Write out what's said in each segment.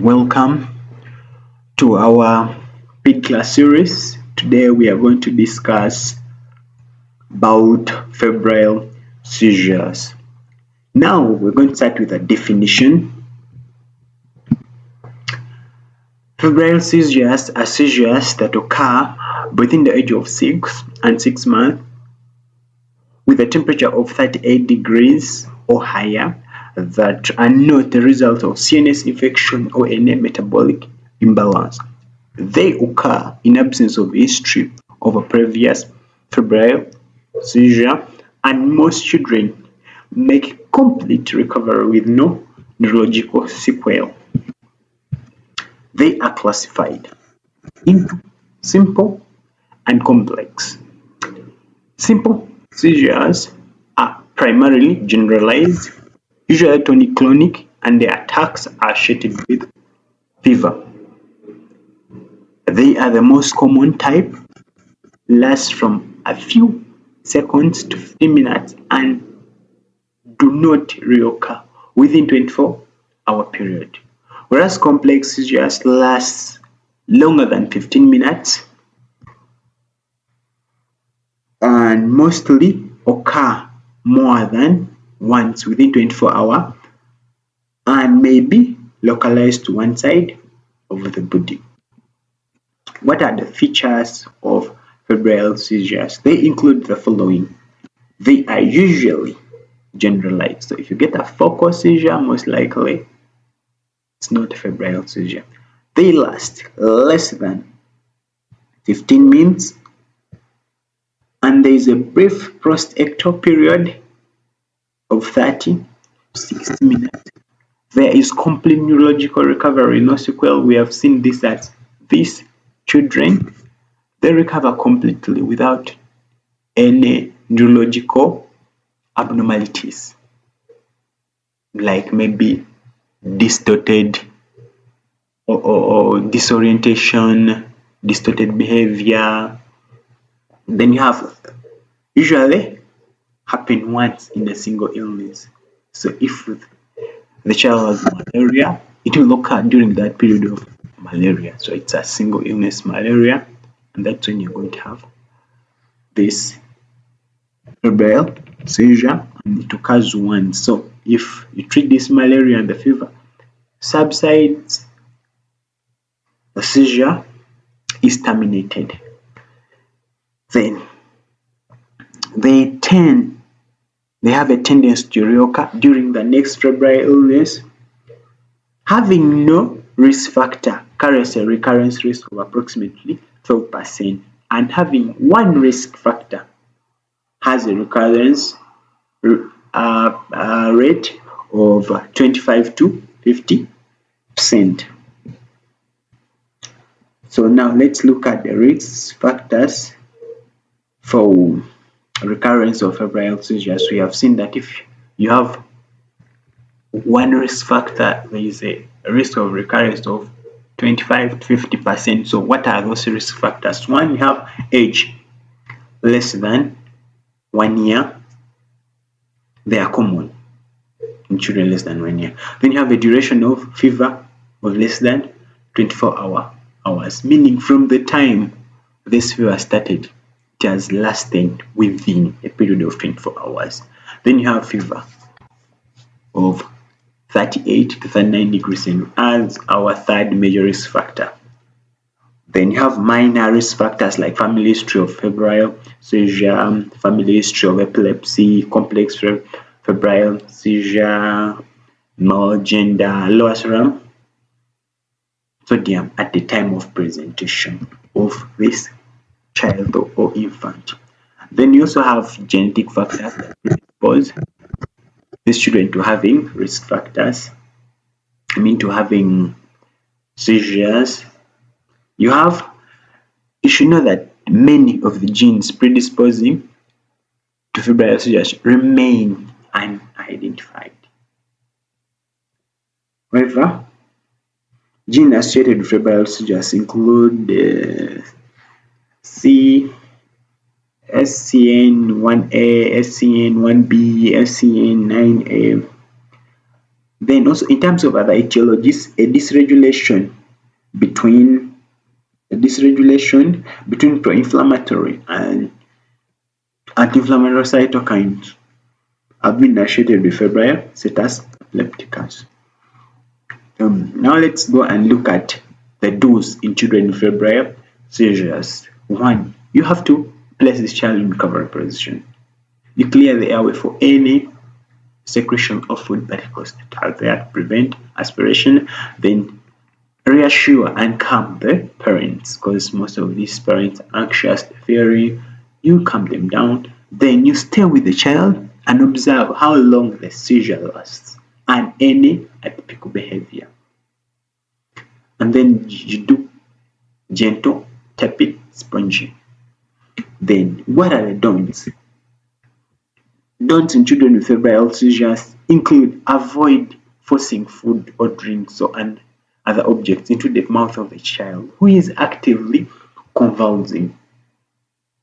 Welcome to our paid class series. Today we are going to discuss about febrile seizures. Now we're going to start with a definition. Febrile seizures are seizures that occur between the age of 6 and 6 months with a temperature of 38 degrees or higher that are not the result of CNS infection or any metabolic imbalance. They occur in absence of history of a previous febrile seizure, and most children make complete recovery with no neurological sequelae. They are classified into simple and complex. Simple seizures are primarily generalized, usually tonic-clonic, and the attacks are associated with fever. They are the most common type, last from a few seconds to 15 minutes, and do not reoccur within 24-hour period. Whereas complex seizures last longer than 15 minutes and mostly occur more than once within 24 hours and may be localized to one side of the body. What are the features of febrile seizures? They include the following. They are usually generalized. So if you get a focal seizure, most likely it's not a febrile seizure. They last less than 15 minutes, and there is a brief post-ictal period of 30 to 60 minutes. There is complete neurological recovery, no sequel. We have seen this at these children. They recover completely without any neurological abnormalities, like maybe distorted or disorientation, distorted behavior. Then you have usually happen once in a single illness. So if the child has malaria, it will occur during that period of malaria. So it's a single illness malaria, and that's when you're going to have this febrile seizure, and it occurs once. So if you treat this malaria and the fever subsides, the seizure is terminated. Then they have a tendency to reoccur during the next febrile illness. Having no risk factor carries a recurrence risk of approximately 12%, and having one risk factor has a recurrence rate of 25 to 50%. So now let's look at the risk factors for recurrence of febrile seizures. We have seen that if you have one risk factor, there is a risk of recurrence of 25 to 50%. So what are those risk factors? One, you have age less than 1 year. They are common in children less than 1 year. Then you have a duration of fever of less than 24 hours, meaning from the time this fever started, it has lasted within a period of 24 hours. Then you have fever of 38 to 39 degrees as our third major risk factor. Then you have minor risk factors like family history of febrile seizure, family history of epilepsy, complex febrile seizure, male gender, lower serum sodium at the time of presentation of this child or infant. Then you also have genetic factors that predispose these children to having risk factors, to having seizures. You should know that many of the genes predisposing to febrile seizures remain unidentified. However, genes associated with febrile seizures include SCN1A, SCN1B, SCN9A, Then also in terms of other etiologies, a between dysregulation between pro-inflammatory and anti-inflammatory cytokines have been associated with febrile status epilepticus. Now let's go and look at the do's in children with febrile seizures. One, you have to place this child in recovery position. You clear the airway for any secretion of food particles that are there to prevent aspiration. Then reassure and calm the parents, because most of these parents are anxious, fearing. You calm them down. Then you stay with the child and observe how long the seizure lasts and any atypical behavior. And then you do gentle, tepid, spongy. Then what are the don'ts? Don'ts in children with febrile seizures include avoid forcing food or drinks or other objects into the mouth of the child who is actively convulsing.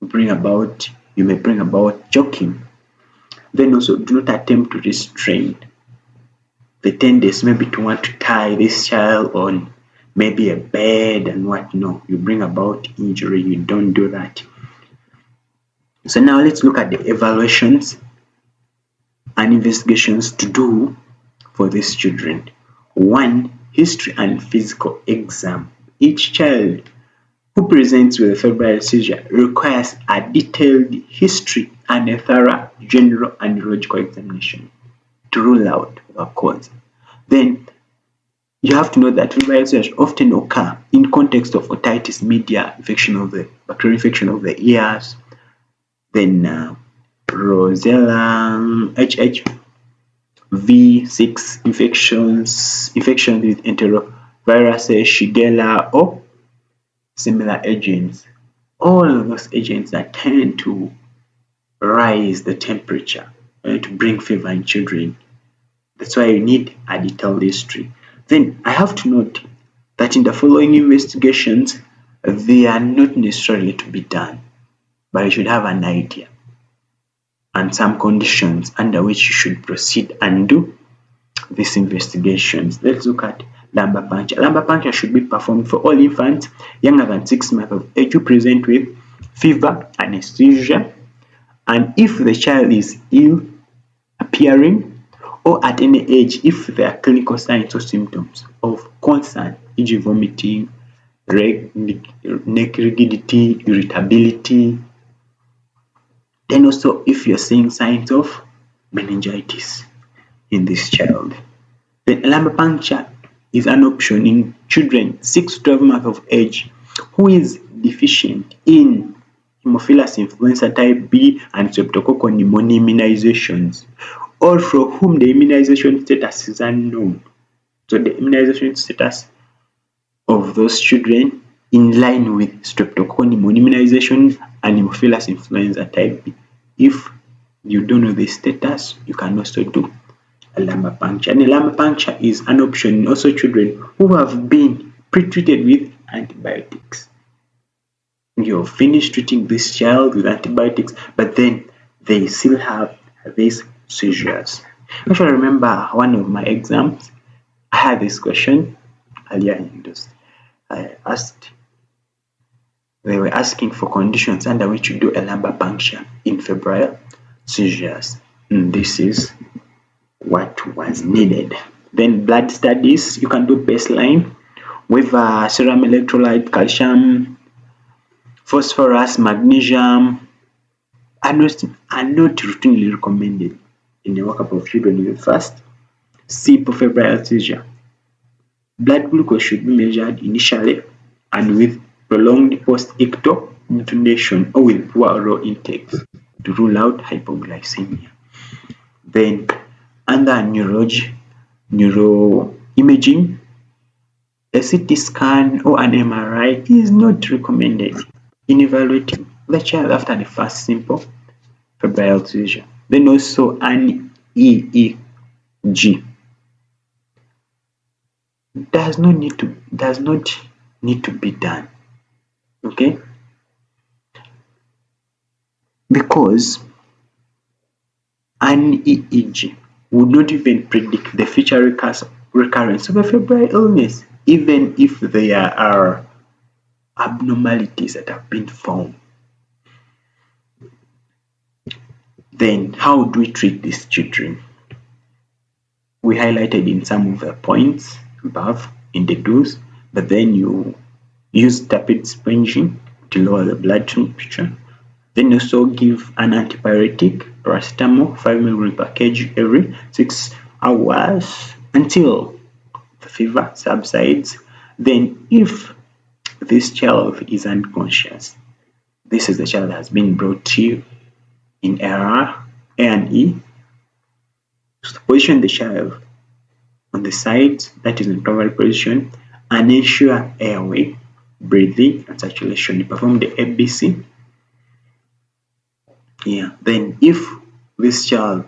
You may bring about choking. Then also do not attempt to restrain. The tendency maybe to want to tie this child on maybe a bed and what. No, you bring about injury. You don't do that. So now let's look at the evaluations and investigations to do for these children. One, history and physical exam. Each child who presents with a febrile seizure requires a detailed history and a thorough general and neurological examination to rule out the cause. Then you have to know that febrile seizures often occur in context of otitis media, bacterial infection of the ears, then Rosella HHV6 infections with enteroviruses, Shigella, or similar agents. All of those agents that tend to raise the temperature and to bring fever in children. That's why you need a detailed history. Then I have to note that in the following investigations, they are not necessarily to be done, but you should have an idea and some conditions under which you should proceed and do these investigations. Let's look at lumbar puncture. Lumbar puncture should be performed for all infants younger than 6 months of age who present with fever, anesthesia, and if the child is ill appearing, or at any age if there are clinical signs or symptoms of concern, e.g. vomiting, neck rigidity, irritability. Then also if you're seeing signs of meningitis in this child. Then lumbar puncture is an option in children 6 to 12 months of age who is deficient in Haemophilus influenza type B and streptococcal pneumonia immunizations, or for whom the immunization status is unknown. So the immunization status of those children in line with streptococcal pneumonia immunization and Haemophilus influenza type B. If you don't know the status, you can also do a lumbar puncture. And a lumbar puncture is an option in also children who have been pre-treated with antibiotics. You've finished treating this child with antibiotics, but then they still have these seizures. If I remember one of my exams, I had this question earlier in this. They were asking for conditions under which you do a lumbar puncture in febrile seizures. This is what was needed. Then blood studies, you can do baseline with serum electrolyte, calcium, phosphorus, magnesium are not routinely recommended in the workup of children with first SIP or febrile seizure. Blood glucose should be measured initially and with prolonged post-ictal intonation or with poor oral intake to rule out hypoglycemia. Then under neuroimaging, a CT scan or an MRI is not recommended in evaluating the child after the first simple febrile seizure. Then also an EEG does not need to be done. Okay? Because an EEG would not even predict the future recurrence of a febrile illness, even if there are abnormalities that have been found. Then, how do we treat these children? We highlighted in some of the points above in the do's, but then you use tepid sponging to lower the blood temperature. Then also give an antipyretic, paracetamol, 5 mg per kg every 6 hours until the fever subsides. Then, if this child is unconscious, this is the child that has been brought to you in A&E. So position the child on the side that is in primary position and ensure airway, breathing, and circulation. You perform the ABC. Then if this child,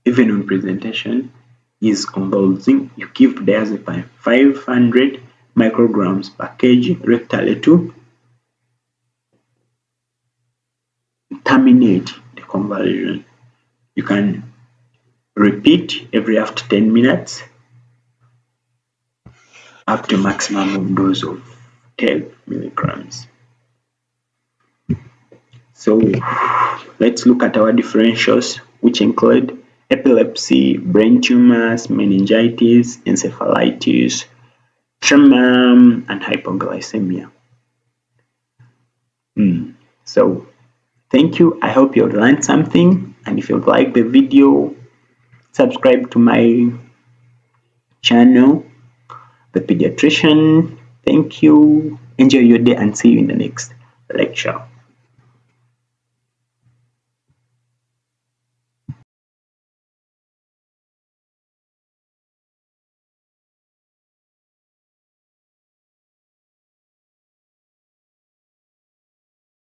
even on presentation, is convulsing, you give diazepam 500 micrograms per kg rectally to terminate the convulsion. You can repeat every after 10 minutes up to maximum dose of 10 milligrams. So let's look at our differentials, which include epilepsy, brain tumors, meningitis, encephalitis, tremor, and hypoglycemia. So thank you. I hope you learned something, and if you like the video, subscribe to my channel, The Pediatrician. Thank you. Enjoy your day and see you in the next lecture.